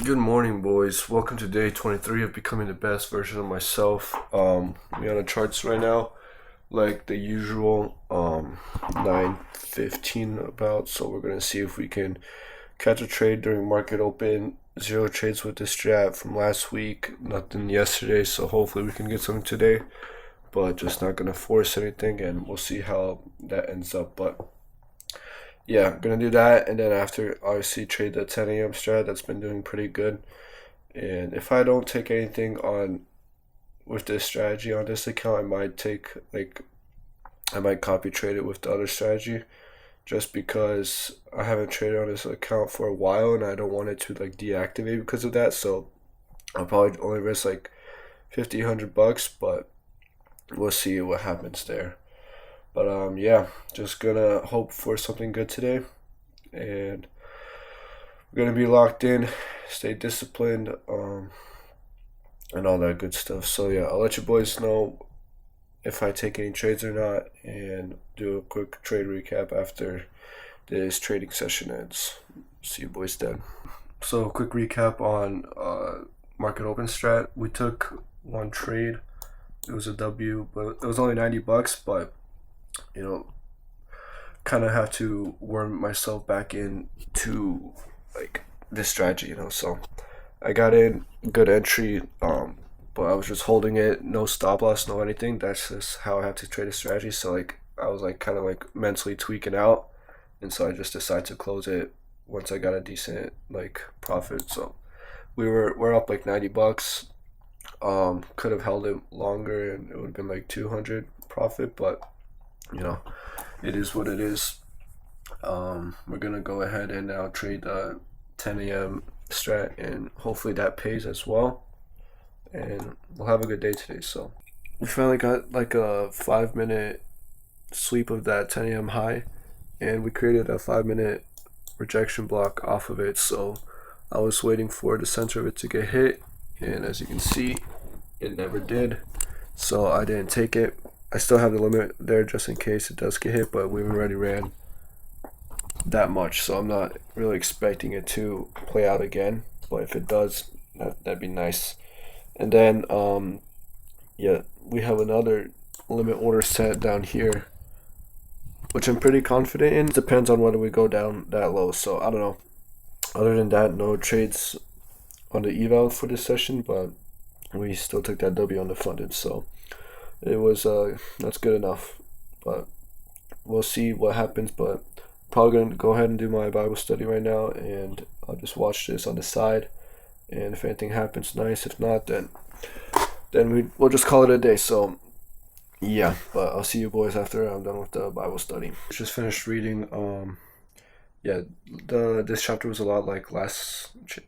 Good morning, boys. Welcome to day 23 of becoming the best version of myself. We on the charts right now, like the usual, 9:15 about. So we're gonna see if we can catch a trade during market open. Zero trades with this strat from last week. Nothing yesterday. So hopefully we can get something today. But just not gonna force anything, and we'll see how that ends up. But yeah, I'm gonna do that, and then after, obviously, trade the 10 a.m. strat that's been doing pretty good. And if I don't take anything on with this strategy on this account, I might copy trade it with the other strategy, just because I haven't traded on this account for a while and I don't want it to like deactivate because of that. So I'll probably only risk like 50, $100, but we'll see what happens there. But yeah, just gonna hope for something good today, and we're gonna be locked in, stay disciplined, and all that good stuff. So yeah, I'll let you boys know if I take any trades or not, and do a quick trade recap after this trading session ends. See you boys then. So quick recap on market open strat. We took one trade. It was a W, but it was only $90. But kind of have to worm myself back into like this strategy. So I got in good entry, but I was just holding it, no stop loss, no anything. That's just how I have to trade a strategy. So like I was like kind of like mentally tweaking out, and so I just decided to close it once I got a decent like profit. So we're up like $90. Could have held it longer and it would have been like 200 profit, but it is what it is. We're gonna go ahead and now trade the 10 a.m. strat, and hopefully that pays as well. And we'll have a good day today. So we finally got like a 5-minute sweep of that 10 a.m. high, and we created a 5-minute rejection block off of it. So I was waiting for the center of it to get hit, and as you can see, it never did. So I didn't take it. I still have the limit there just in case it does get hit, but we already ran that much, so I'm not really expecting it to play out again. But if it does, that'd be nice. And then yeah, we have another limit order set down here, which I'm pretty confident in. Depends on whether we go down that low. So I don't know. Other than that, no trades on the eval for this session, but we still took that W on the funded. So it was that's good enough. But we'll see what happens. But probably gonna go ahead and do my Bible study right now, and I'll just watch this on the side. And if anything happens, nice. If not, then we'll just call it a day. So yeah, but I'll see you boys after I'm done with the Bible study. Just finished reading. Yeah, this chapter was a lot like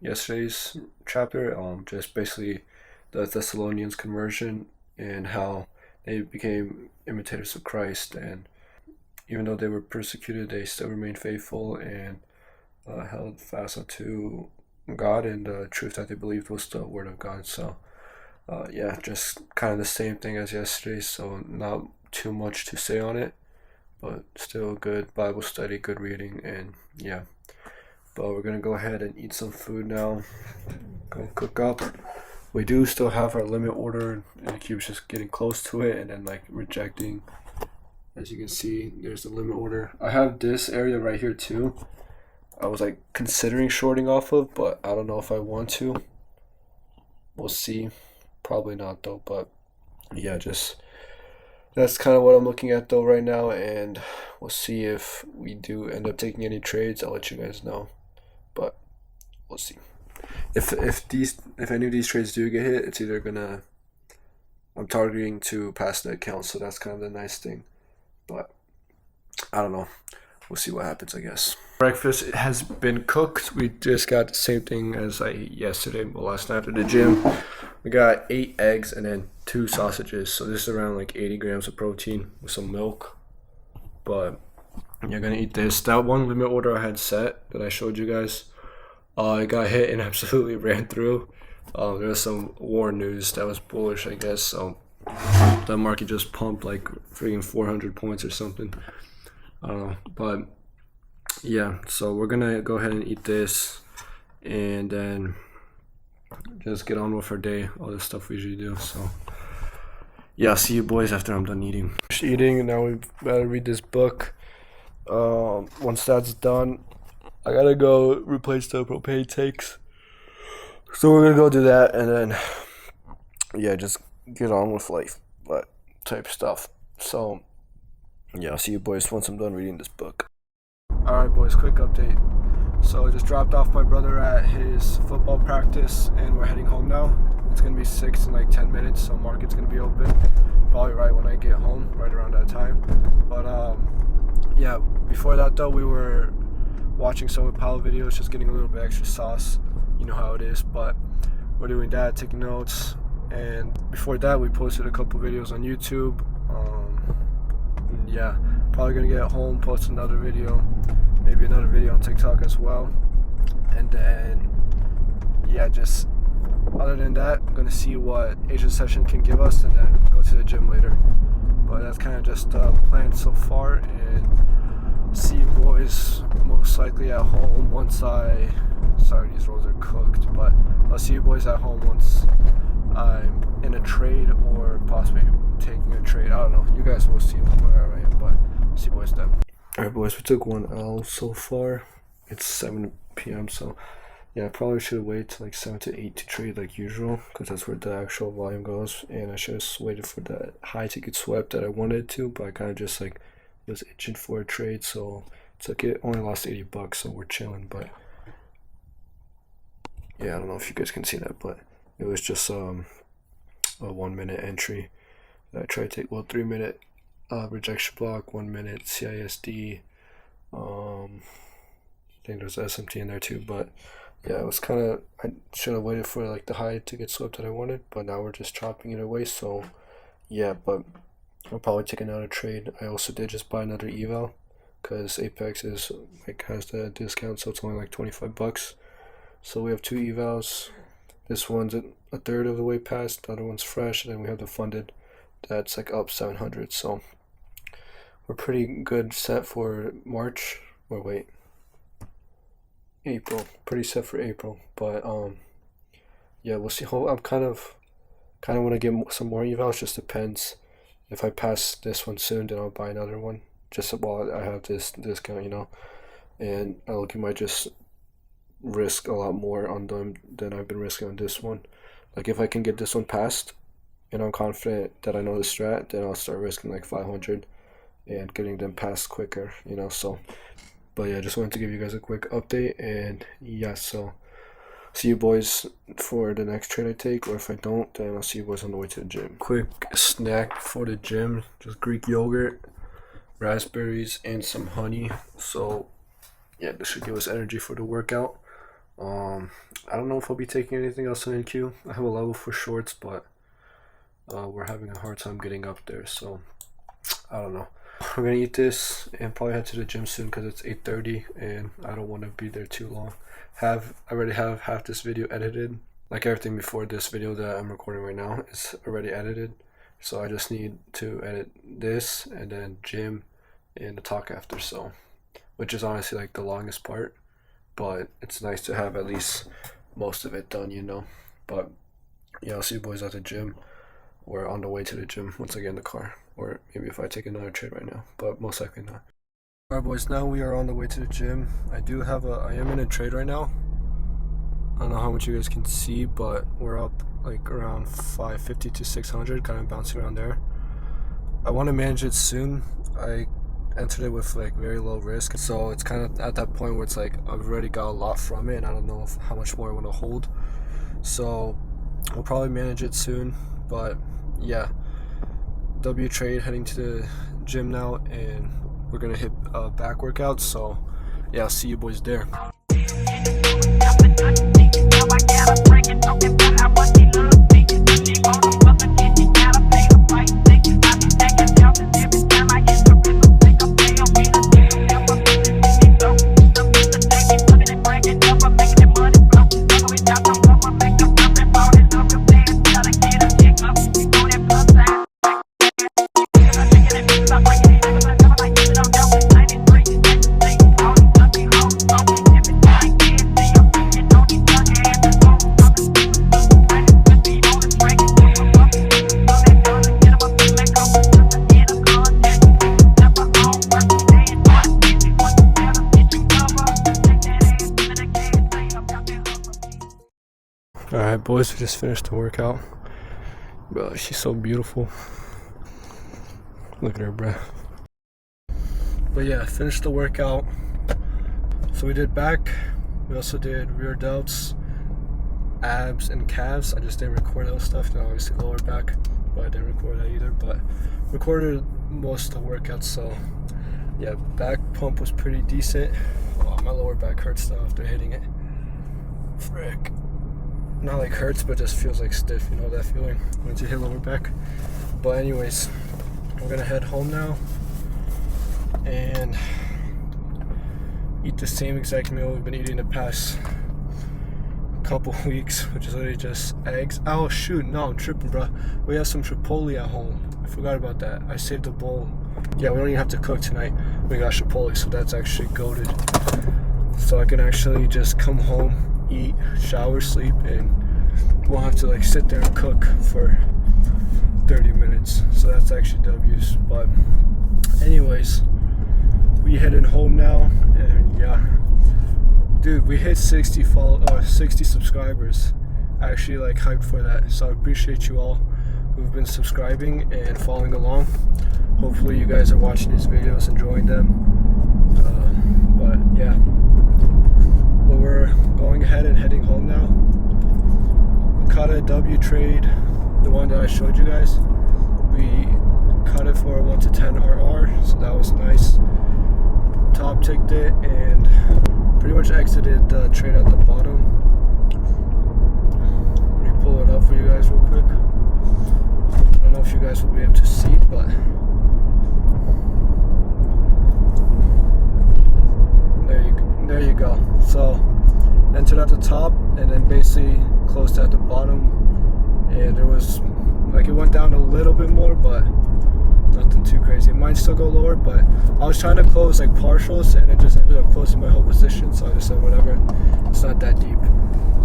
yesterday's chapter. Just basically the Thessalonians' conversion and how they became imitators of Christ, and even though they were persecuted, they still remained faithful and held fast unto God and the truth that they believed was the word of God. So yeah, just kind of the same thing as yesterday. So not too much to say on it, but still good Bible study, good reading, and yeah. But we're gonna go ahead and eat some food now. Go cook up. We do still have our limit order, and the cube's just getting close to it, and then like rejecting. As you can see, there's the limit order. I have this area right here too. I was like considering shorting off of, but I don't know if I want to. We'll see. Probably not though, but yeah, just that's kind of what I'm looking at though right now, and we'll see if we do end up taking any trades. I'll let you guys know, but we'll see. If any of these trades do get hit, it's either gonna, I'm targeting to pass the account, so that's kind of the nice thing. But I don't know. We'll see what happens, I guess. Breakfast has been cooked. We just got the same thing as I ate yesterday, well, last night at the gym. We got 8 eggs and then 2 sausages. So this is around like 80 grams of protein with some milk. But you're gonna eat this. That one limit order I had set that I showed you guys, it got hit and absolutely ran through. There was some war news that was bullish, I guess. So the market just pumped like freaking 400 points or something. I don't know, but yeah, so we're gonna go ahead and eat this, and then just get on with our day, all the stuff we usually do. So yeah, I'll see you boys after I'm done eating. Just eating, and now we gotta read this book. Once that's done, I gotta go replace the propane tanks. So we're gonna go do that, and then yeah, just get on with life, but type stuff. So yeah, I'll see you boys once I'm done reading this book. Alright boys, quick update. So I just dropped off my brother at his football practice, and we're heading home now. It's gonna be 6 in like 10 minutes, so market's gonna be open probably right when I get home, right around that time. But yeah, before that though, we were watching some of Paulo videos, just getting a little bit extra sauce. You know how it is, but we're doing that, taking notes. And before that, we posted a couple videos on YouTube. Yeah, probably gonna get home, post another video, maybe another video on TikTok as well. And then yeah, just other than that, I'm gonna see what Asia session can give us, and then go to the gym later. But that's kind of just planned so far, and see you boys most likely at home once sorry, these rolls are cooked, but I'll see you boys at home once I'm in a trade, or possibly taking a trade. I don't know, you guys will see where I am, but see you boys then. Alright boys, we took 1 L so far. It's 7 p.m. so yeah, I probably should wait till like 7 to 8 to trade like usual, because that's where the actual volume goes, and I should have waited for that high ticket sweep that I wanted to, but I kind of just like was itching for a trade, so took it. Only lost $80, so we're chilling. But yeah, I don't know if you guys can see that, but it was just a 1 minute entry that I tried to take. Well, 3 minute rejection block, 1 minute CISD. I think there's SMT in there too, but yeah, it was kind of, I should have waited for like the high to get swept that I wanted, but now we're just chopping it away. So yeah, but I'll probably take another trade. I also did just buy another eval, because Apex is like has the discount, so it's only like $25. So we have 2 evals. This one's a third of the way past, the other one's fresh, and then we have the funded that's like up 700. So we're pretty good set for March, or wait, April. Pretty set for April, but yeah, we'll see. I'm kind of want to get some more evals. Just depends. If I pass this one soon, then I'll buy another one, just while I have this discount, you know. And I might just risk a lot more on them than I've been risking on this one. Like if I can get this one passed, and I'm confident that I know the strat, then I'll start risking like 500 and getting them passed quicker, you know. So but yeah, I just wanted to give you guys a quick update, and yeah, so see you boys for the next trade I take, or if I don't, then I'll see you boys on the way to the gym. Quick snack for the gym, just Greek yogurt, raspberries, and some honey. So yeah, this should give us energy for the workout. I don't know if I'll be taking anything else in NQ. I have a level for shorts, but we're having a hard time getting up there, so I don't know. We're gonna eat this and probably head to the gym soon, because it's 8:30 and I don't want to be there too long. I already have half this video edited, like everything before this video that I'm recording right now is already edited, so I just need to edit this and then gym and the talk after, so which is honestly like the longest part, but it's nice to have at least most of it done, you know. But yeah, I'll see you boys at the gym. We're on the way to the gym once I get in the car, or maybe if I take another trade right now, but most likely not. Alright boys, now we are on the way to the gym. I am in a trade right now. I don't know how much you guys can see, but we're up like around 550 to 600, kind of bouncing around there. I want to manage it soon. I entered it with like very low risk, so it's kind of at that point where it's like I've already got a lot from it, and I don't know how much more I want to hold. So we'll probably manage it soon, but yeah, W trade, heading to the gym now, and we're gonna hit back workouts. So yeah, I'll see you boys there. Alright, boys, we just finished the workout. Bro, she's so beautiful. Look at her, bro. But yeah, finished the workout. So we did back. We also did rear delts, abs, and calves. I just didn't record those stuff. Now obviously lower back, but I didn't record that either. But recorded most of the workouts. So yeah, back pump was pretty decent. Oh, my lower back hurts though after hitting it. Frick. Not like hurts, but just feels like stiff. You know that feeling once you hit lower back. But anyways, we're gonna head home now and eat the same exact meal we've been eating the past couple weeks, which is literally just eggs. Oh shoot, no, I'm tripping, bro. We have some Chipotle at home. I forgot about that. I saved a bowl. Yeah, we don't even have to cook tonight. We got Chipotle, so that's actually goated. So I can actually just come home, eat, shower, sleep, and won't have to like sit there and cook for 30 minutes. So that's actually W's. But anyways, we heading home now, and yeah, dude, we hit 60 subscribers. I actually like hyped for that, so I appreciate you all who've been subscribing and following along. Hopefully you guys are watching these videos, enjoying them. But yeah, but we're going ahead and heading home now. Caught a W trade, the one that I showed you guys. We caught it for a 1 to 10 RR, so that was nice. Top ticked it and pretty much exited the trade at the bottom. Let me pull it up for you guys real quick. I don't know if you guys will be able to see, but there you go. So entered at the top and then basically closed at the bottom, and there was like, it went down a little bit more, but nothing too crazy. It might still go lower, but I was trying to close like partials and it just ended up closing my whole position, so I just said whatever, it's not that deep.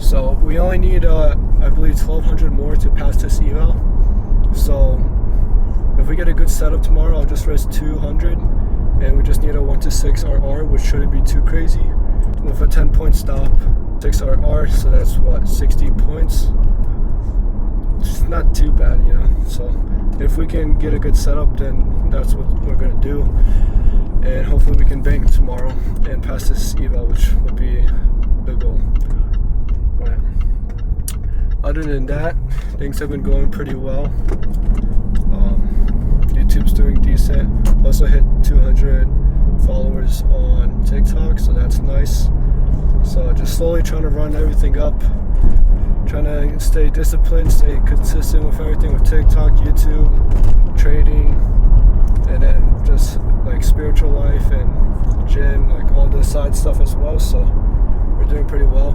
So we only need I believe 1200 more to pass this eval. So if we get a good setup tomorrow, I'll just rest 200 and we just need a 1 to 6 RR, which shouldn't be too crazy, with a 10-point stop, 6 RR, so that's what, 60 points. It's not too bad, you know. So if we can get a good setup, then that's what we're gonna do, and hopefully we can bank tomorrow and pass this eval, which would be the goal. But other than that, things have been going pretty well. YouTube's doing decent. Also hit 200 followers on TikTok, so that's nice. So just slowly trying to run everything up, trying to stay disciplined, stay consistent with everything, with TikTok, YouTube, trading, and then just like spiritual life and gym, like all the side stuff as well. So we're doing pretty well.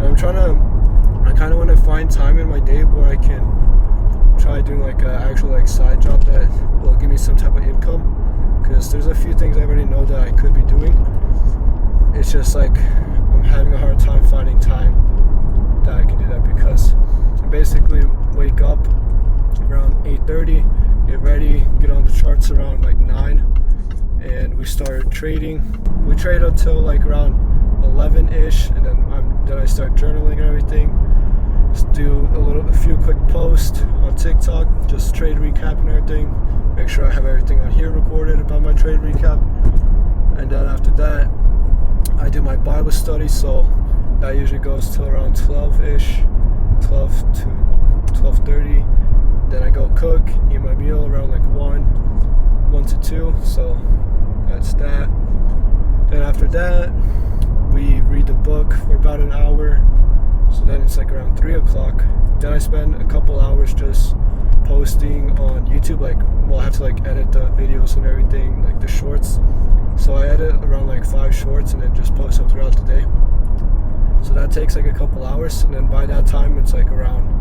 And I kind of want to find time in my day where I can try doing like an actual like side job that will give me some type of income, because there's a few things I already know that I could be doing. It's just like I'm having a hard time finding time that I can do that, because I basically wake up around 8:30, get ready, get on the charts around like 9, and we start trading. We trade until like around 11-ish, and then I start journaling and everything. Just do a few quick posts on TikTok, just trade recap and everything. Make sure I have everything on here recorded about my trade recap, and then after that I do my Bible study, so that usually goes till around 12-ish, 12 to 12:30. Then I go cook, eat my meal around like 1 to 2, so that's that. Then after that, we read the book for about an hour, so then it's like around 3 o'clock. Then I spend a couple hours just posting on YouTube, like, well, I have to like edit the videos and everything, like the shorts. So I edit around like 5 shorts and then just post them throughout the day. So that takes like a couple hours, and then by that time it's like around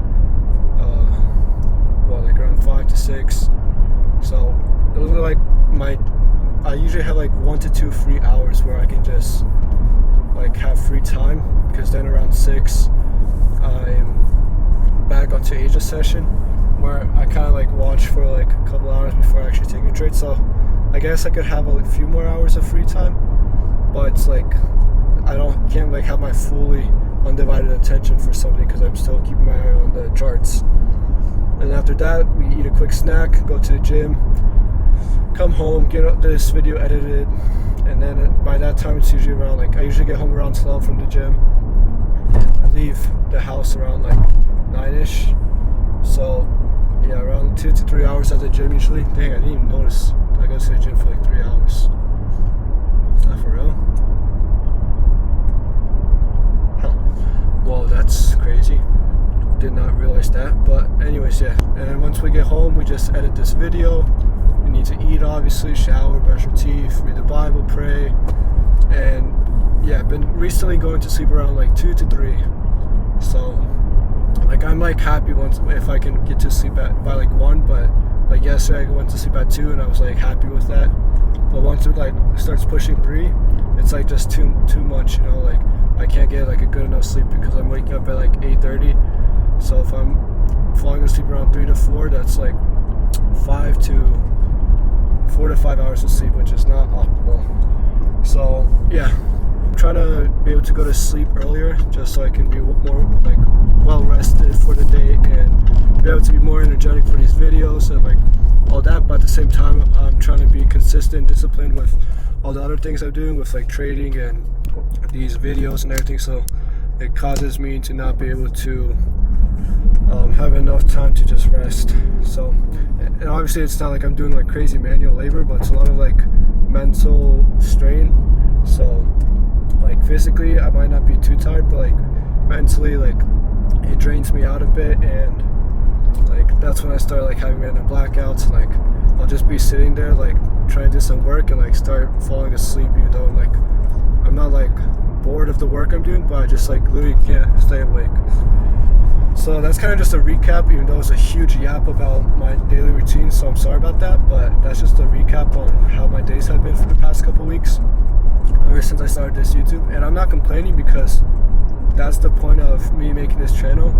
like around 5 to 6. So those are like I usually have like 1 to 2 free hours where I can just like have free time, because then around 6 I'm back onto Asia session, where I kind of like watch for like a couple hours before I actually take a trade. So I guess I could have a few more hours of free time, but it's like can't like have my fully undivided attention for something because I'm still keeping my eye on the charts. And after that, we eat a quick snack, go to the gym, come home, get this video edited, and then by that time it's usually around I usually get home around 12 from the gym. I leave the house around 9ish. So yeah, around 2 to 3 hours at the gym usually. Dang, I didn't even notice I go to the gym for 3 hours. Is that for real? Huh. Whoa, that's crazy. Did not realize that. But anyways, yeah. And once we get home, we just edit this video. We need to eat, obviously, shower, brush your teeth, read the Bible, pray. And yeah, I've been recently going to sleep around 2 to 3. So I'm happy once if I can get to sleep by 1, but yesterday I went to sleep at 2 and I was happy with that. But once it starts pushing 3, it's just too much, you know. I can't get a good enough sleep because I'm waking up at 8:30. So if I'm falling asleep around 3 to 4, that's 4 to 5 hours of sleep, which is not optimal. So yeah, I'm trying to be able to go to sleep earlier just so I can be more well rested for the day and be able to be more energetic for these videos and all that. But at the same time, I'm trying to be consistent, disciplined with all the other things I'm doing with trading and these videos and everything. So it causes me to not be able to have enough time to just rest. So, and obviously it's not I'm doing crazy manual labor, but it's a lot of mental strain. So physically I might not be too tired, but mentally it drains me out a bit, and that's when I start having random blackouts, and I'll just be sitting there trying to do some work and start falling asleep, even though I'm not bored of the work I'm doing, but I just literally can't stay awake. So that's kind of just a recap, even though it's a huge yap about my daily routine, so I'm sorry about that, but that's just a recap on how my days have been for the past couple weeks, ever since I started this YouTube. And I'm not complaining because that's the point of me making this channel,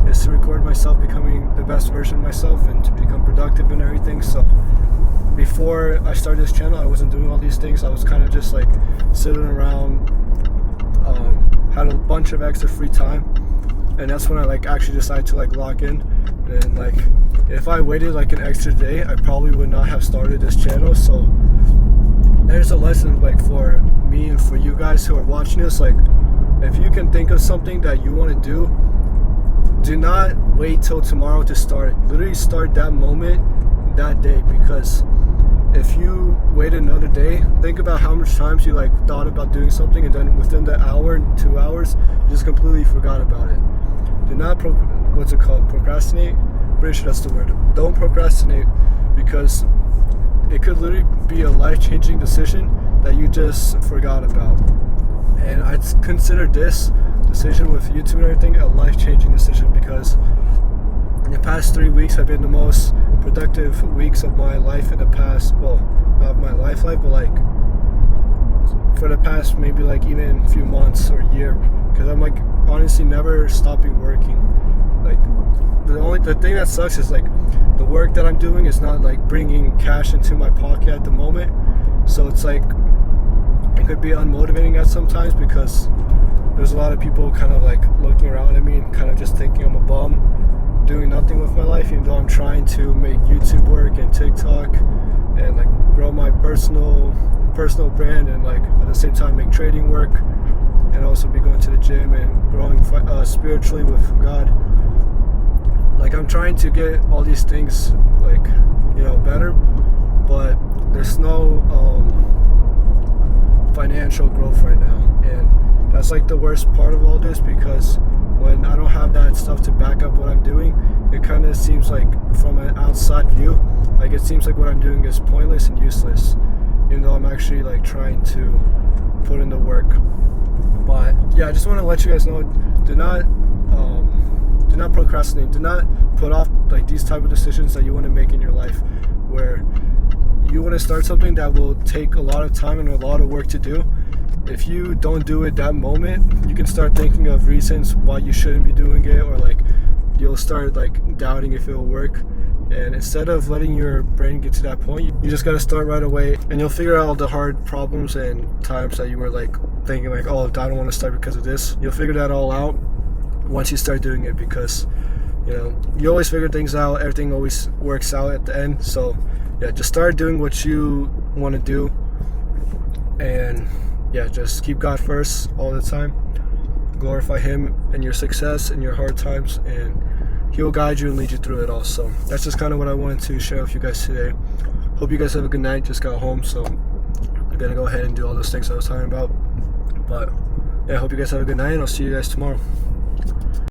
is to record myself becoming the best version of myself and to become productive and everything. So before I started this channel, I wasn't doing all these things. I was kind of just sitting around, had a bunch of extra free time. And that's when I actually decided to log in. And if I waited an extra day, I probably would not have started this channel. So there's a lesson for me and for you guys who are watching this. If you can think of something that you want to do not wait till tomorrow to start it. Literally start that moment, that day, because if you wait another day, think about how much times you thought about doing something, and then within the hour, 2 hours, you just completely forgot about it. Do not procrastinate. Pretty sure that's the word. Don't procrastinate, because it could literally be a life-changing decision that you just forgot about. And I'd consider this decision with YouTube and everything a life-changing decision, because in the past 3 weeks have been the most productive weeks of my life in the past, well, not my life, but for the past maybe even a few months or year, because I'm honestly never stopping working. The thing that sucks is the work that I'm doing is not bringing cash into my pocket at the moment. So it's it could be unmotivating at sometimes, because there's a lot of people kind of looking around at me and kind of just thinking I'm a bum doing nothing with my life, even though I'm trying to make YouTube work and TikTok and grow my personal brand, and at the same time make trading work, and also be going to the gym and growing spiritually with God. I'm trying to get all these things better, but there's no financial growth right now, and that's the worst part of all this, because when I don't have that stuff to back up what I'm doing, it kind of seems from an outside view, it seems what I'm doing is pointless and useless, even though I'm actually trying to put in the work. But yeah, I just want to let you guys know, do not procrastinate. Do not put off these type of decisions that you want to make in your life, where you want to start something that will take a lot of time and a lot of work to do. If you don't do it that moment, you can start thinking of reasons why you shouldn't be doing it, or you'll start doubting if it'll work. And instead of letting your brain get to that point, you just got to start right away, and you'll figure out all the hard problems and times that you were like thinking like, oh, I don't want to start because of this. You'll figure that all out once you start doing it, because you always figure things out. Everything always works out at the end. So yeah, just start doing what you want to do, and yeah, just keep God first all the time. Glorify Him in your success and your hard times, and He will guide you and lead you through it all. So that's just kind of what I wanted to share with you guys today. Hope you guys have a good night. Just got home, so I'm gonna go ahead and do all those things I was talking about. But yeah, I hope you guys have a good night, and I'll see you guys tomorrow.